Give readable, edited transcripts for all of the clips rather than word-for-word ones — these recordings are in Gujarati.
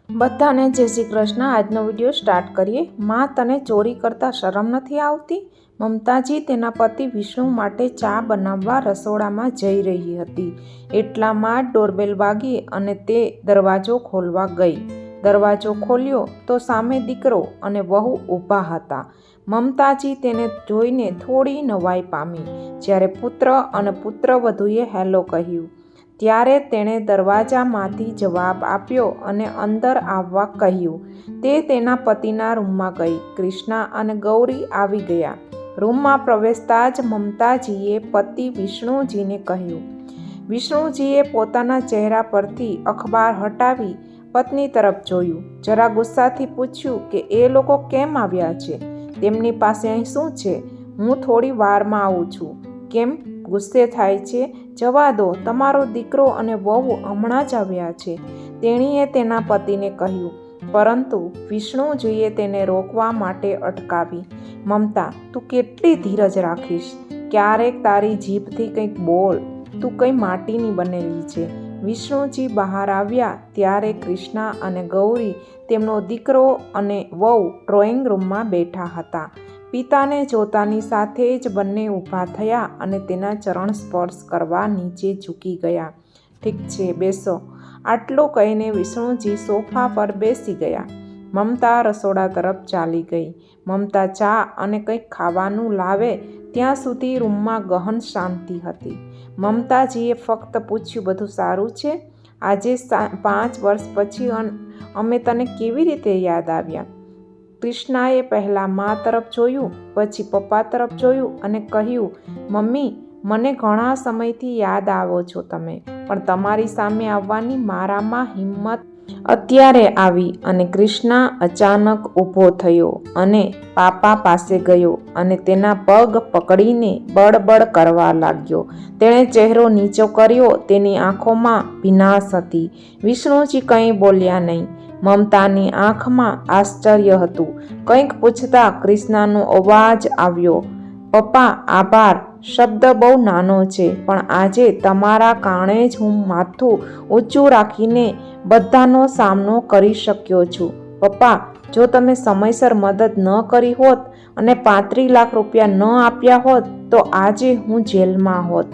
બધાને જય શ્રી કૃષ્ણ। આજનો વિડીયો સ્ટાર્ટ કરીએ। માં તને ચોરી કરતા શરમ નથી આવતી? મમતાજી તેના પતિ વિષ્ણુ માટે ચા બનાવવા રસોડામાં જઈ રહી હતી। એટલામાં જ ડોરબેલ વાગી અને તે દરવાજો ખોલવા ગઈ। દરવાજો ખોલ્યો તો સામે દીકરો અને વહુ ઊભા હતા। મમતાજી તેને જોઈને થોડી નવાઈ પામી। જ્યારે પુત્ર અને પુત્રવધૂએ હેલો કહ્યું ત્યારે તેણે દરવાજામાંથી જવાબ આપ્યો અને અંદર આવવા કહ્યું। તે તેના પતિના રૂમમાં ગઈ। કૃષ્ણા અને ગૌરી આવી ગયા। રૂમમાં પ્રવેશતા જ મમતાજીએ પતિ વિષ્ણુજીને કહ્યું। વિષ્ણુજીએ પોતાના ચહેરા પરથી અખબાર હટાવી પત્ની તરફ જોયું। જરા ગુસ્સાથી પૂછ્યું કે એ લોકો કેમ આવ્યા છે? તેમની પાસે અહીં શું છે? હું થોડી વારમાં આવું છું। કેમ ગુસ્સે થાય છે? જવા દો, તમારો દીકરો અને વહુ હમણાં જ આવ્યા છે, તેણીએ તેના પતિને કહ્યું। પરંતુ વિષ્ણુજીએ તેને રોકવા માટે અટકાવી। મમતા, તું કેટલી ધીરજ રાખીશ? ક્યારેક તારી જીભથી કંઈક બોલ, તું કંઈ માટીની બનેલી છે। વિષ્ણુજી બહાર આવ્યા ત્યારે કૃષ્ણા અને ગૌરી, તેમનો દીકરો અને વહુ ડ્રોઈંગ રૂમમાં બેઠા હતા। પિતાને જોતાની સાથે જ બંને ઊભા થયા અને તેના ચરણ સ્પર્શ કરવા નીચે ઝૂકી ગયા। ઠીક છે, બેસો, આટલું કહીને વિષ્ણુજી સોફા પર બેસી ગયા। મમતા રસોડા તરફ ચાલી ગઈ। મમતા ચા અને કંઈક ખાવાનું લાવે ત્યાં સુધી રૂમમાં ગહન શાંતિ હતી। મમતાજીએ ફક્ત પૂછ્યું, બધું સારું છે? આજે 5 વર્ષ પછી અમે તને કેવી રીતે યાદ આવ્યા? કૃષ્ણાએ પહેલાં મા તરફ જોયું, પછી પપ્પા તરફ જોયું અને કહ્યું, મમ્મી, મને ઘણા સમયથી યાદ આવો છો તમે, પણ તમારી સામે આવવાની મારામાં હિંમત અત્યારે આવી। અને કૃષ્ણા અચાનક ઊભો થયો અને પાપા પાસે ગયો અને તેના પગ પકડીને બળબડ કરવા લાગ્યો। તેણે ચહેરો નીચો કર્યો, તેની આંખોમાં ભીનાશ હતી। વિષ્ણુજી કંઈ બોલ્યા નહીં। મમતાની આંખમાં આશ્ચર્ય હતું। કંઈક પૂછતા કૃષ્ણાનો અવાજ આવ્યો, પપ્પા, આભાર શબ્દ બહુ નાનો છે, પણ આજે તમારા કારણે જ હું માથું ઊંચું રાખીને બધાનો સામનો કરી શક્યો છું। પપ્પા, જો તમે સમયસર મદદ ન કરી હોત અને 35 લાખ રૂપિયા ન આપ્યા હોત તો આજે હું જેલમાં હોત।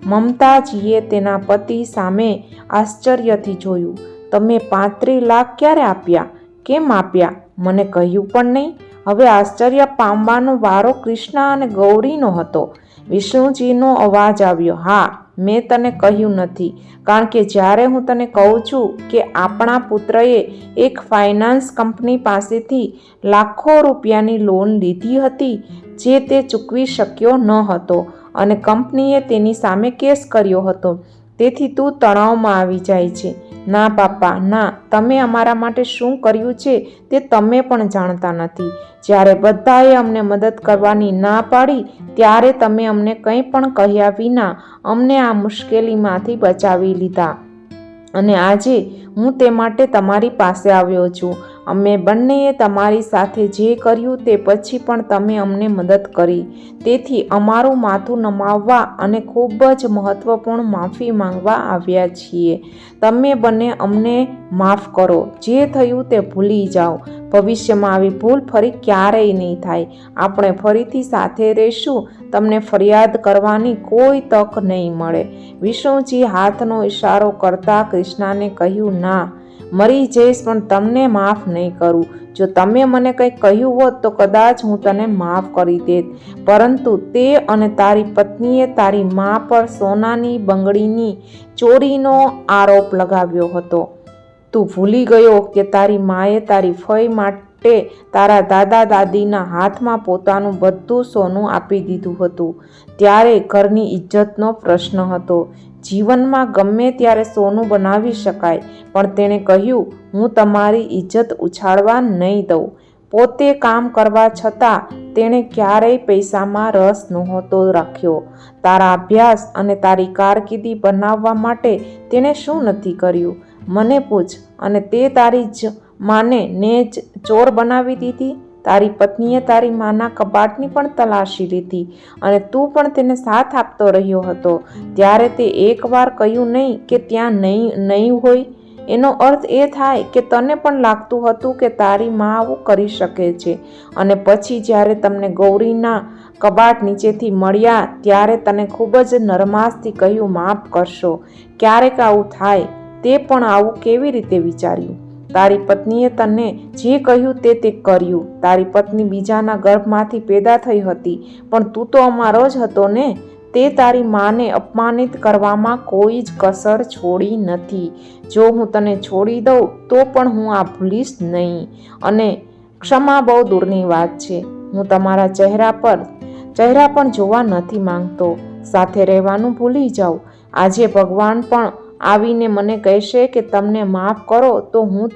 મમતાજીએ તેના પતિ સામે આશ્ચર્યથી જોયું। તમે 35 લાખ ક્યારે આપ્યા? કેમ આપ્યા? મને કહ્યું પણ નહીં? હવે આશ્ચર્ય પામવાનો વારો કૃષ્ણા અને ગૌરીનો હતો। વિષ્ણુજીનો અવાજ આવ્યો, હા, મેં તને કહ્યું નથી, કારણ કે જ્યારે હું તને કહું છું કે આપણા પુત્રએ એક ફાઇનાન્સ કંપની પાસેથી લાખો રૂપિયાની લોન લીધી હતી જે તે ચૂકવી શક્યો ન હતો અને કંપનીએ તેની સામે કેસ કર્યો હતો, તેથી તું તણાવમાં આવી જાય છે। ના પાપા, ના, તમે અમારા માટે શું કર્યું છે તે તમે પણ જાણતા નથી। જ્યારે બધાએ અમને મદદ કરવાની ના પાડી ત્યારે તમે અમને કંઈ પણ કહ્યા વિના અમને આ મુશ્કેલીમાંથી બચાવી લીધા અને આજે હું તે માટે તમારી પાસે આવ્યો છું। અમે બંનેએ તમારી સાથે જે કર્યું તે પછી પણ તમે અમને મદદ કરી, તેથી અમારું માથું નમાવવા અને ખૂબ જ મહત્વપૂર્ણ માફી માંગવા આવ્યા છીએ। તમે બંને અમને માફ કરો, જે થયું તે ભૂલી જાઓ। ભવિષ્યમાં આવી ભૂલ ફરી ક્યારેય નહીં થાય। આપણે ફરીથી સાથે રહીશું, તમને ફરિયાદ કરવાની કોઈ તક નહીં મળે। વિષ્ણુજી હાથનો ઇશારો કરતા કૃષ્ણાને કહ્યું, ના, મરી જઈશ પણ તમને માફ નહીં કરું। જો તમે મને કંઈ કહ્યું હોત તો કદાચ હું તને માફ કરી દેત, પરંતુ તે અને તારી પત્નીએ તારી મા પર સોનાની બંગડીની ચોરીનો આરોપ લગાવ્યો હતો। તું ભૂલી ગયો કે તારી માએ તારી ફઈ માટે તારા દાદા દાદીના હાથમાં પોતાનું બધું સોનું આપી દીધું હતું। ત્યારે ઘરની ઇજ્જતનો પ્રશ્ન હતો। જીવનમાં ગમે ત્યારે સોનું બનાવી શકાય, પણ તેણે કહ્યું, હું તમારી ઇજ્જત ઉછાળવા નહીં દઉં। પોતે કામ કરવા છતાં તેણે ક્યારેય પૈસામાં રસ નહોતો રાખ્યો। તારા અભ્યાસ અને તારી કારકિર્દી બનાવવા માટે તેણે શું નથી કર્યું? મને પૂછ। અને તે તારી જ માને ને જ ચોર બનાવી દીધી। તારી પત્નીએ તારી માના કબાટની પણ તલાશી લીધી અને તું પણ તેને સાથ આપતો રહ્યો હતો। ત્યારે તે એકવાર કહ્યું નહીં કે ત્યાં નહીં હોય? એનો અર્થ એ થાય કે તને પણ લાગતું હતું કે તારી મા આવું કરી શકે છે, અને પછી જ્યારે તમને ગૌરીના કબાટ નીચેથી મળ્યા ત્યારે તને ખૂબ જ નરમાશથી કહ્યું, માફ કરશો, ક્યારેક આવું થાય, તે પણ આવું કેવી રીતે વિચાર્યું? તારી પત્નીએ તને જે કહ્યું તે કર્યું. તારી પત્ની બીજાના ગર્ભમાંથી પેદા થઈ હતી, પણ તું તો અમારો જ હતો ને. તે તારી માને અપમાનિત કરવામાં કોઈ જ કસર છોડી નથી. જો હું તને છોડી દઉં તો પણ હું આ ભૂલીશ નહીં, અને ક્ષમા બહુ દૂરની વાત છે. હું તમારા ચહેરા પણ જોવા નથી માંગતો. સાથે રહેવાનું ભૂલી જાઓ. આજે ભગવાન પણ આવીને મને કહેશે કે તમને માફ કરો તો હું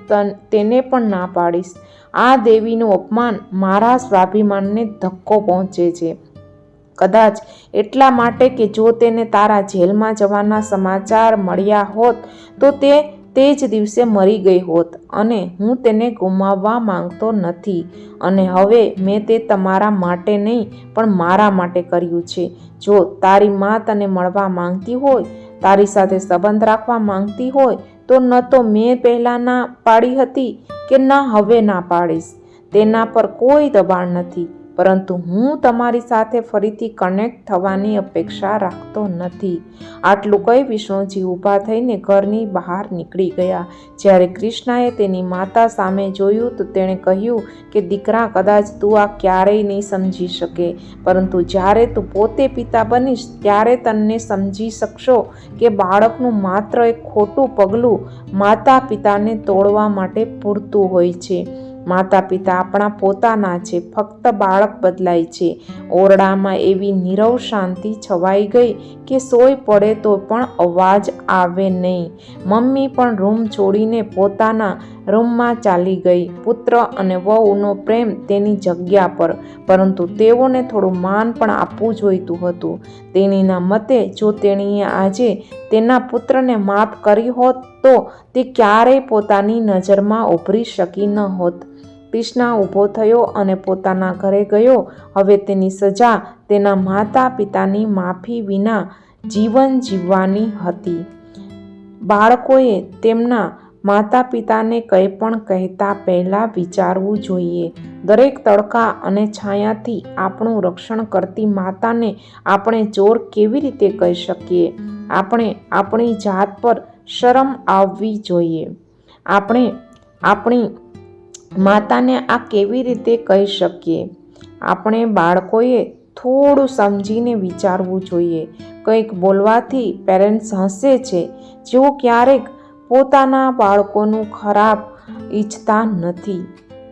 તેને પણ ના પાડીશ. આ દેવીનું અપમાન મારા સ્વાભિમાનને ધક્કો પહોંચે છે. કદાચ એટલા માટે કે જો તેને તારા જેલમાં જવાના સમાચાર મળ્યા હોત તો તે જ દિવસે મરી ગઈ હોત, અને હું તેને ગુમાવવા માંગતો નથી. અને હવે મેં તે તમારા માટે નહીં પણ મારા માટે કર્યું છે. જો તારી મા તને મળવા માંગતી હોય, તારી સાથે સંબંધ રાખવા માંગતી હોય તો ન તો મેં પહેલાં ના પાડી હતી કે ન હવે ના પાડીશ. તેના પર કોઈ દબાણ નથી, પરંતુ હું તમારી સાથે ફરીથી કનેક્ટ થવાની અપેક્ષા રાખતો નથી. આટલું કહી વિષ્ણુજી ઊભા થઈને ઘરની બહાર નીકળી ગયા. જ્યારે કૃષ્ણાએ તેની માતા સામે જોયું તો તેણે કહ્યું કે દીકરા, કદાચ તું આ ક્યારેય નહીં સમજી શકે, પરંતુ જ્યારે તું પોતે પિતા બનીશ ત્યારે તને સમજી શકશો કે બાળકનું માત્ર એક ખોટું પગલું માતા પિતાને તોડવા માટે પૂરતું હોય છે. માતા પિતા આપણા પોતાના છે, ફક્ત બાળક બદલાય છે. ઓરડામાં એવી નીરવ શાંતિ છવાઈ ગઈ કે સોય પડે તો પણ અવાજ આવે નહીં. મમ્મી પણ રૂમ છોડીને પોતાના રૂમમાં ચાલી ગઈ. પુત્ર અને વહુનો પ્રેમ તેની જગ્યા પર, પરંતુ તેઓને થોડું માન પણ આપવું જોઈતું હતું. તેણીના મતે જો તેણીએ આજે તેના પુત્રને માફ કરી હોત તો તે ક્યારેય પોતાની નજરમાં ઉભરી શકી ન હોત. કૃષ્ણા ઊભો થયો અને પોતાના ઘરે ગયો. હવે તેની સજા તેના માતા પિતાની માફી વિના જીવન જીવવાની હતી. બાળકોએ તેમના માતા પિતાને કંઈ પણ કહેતા પહેલાં વિચારવું જોઈએ. દરેક તડકા અને છાયાથી આપણું રક્ષણ કરતી માતાને આપણે ચોર કેવી રીતે કહી શકીએ? આપણે આપણી જાત પર શરમ આવવી જોઈએ. આપણે આપણી માતાને આ કેવી રીતે કહી શકીએ? આપણે બાળકોએ થોડું સમજીને વિચારવું જોઈએ. કંઈક બોલવાથી પેરેન્ટ્સ હસે છે. જેઓ ક્યારેક પોતાના બાળકોનું ખરાબ ઈચ્છતા નથી,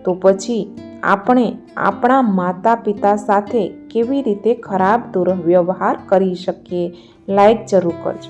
તો પછી આપણે આપણા માતા પિતા સાથે કેવી રીતે ખરાબ દુર્વ્યવહાર કરી શકીએ? લાઈક જરૂર કરજો.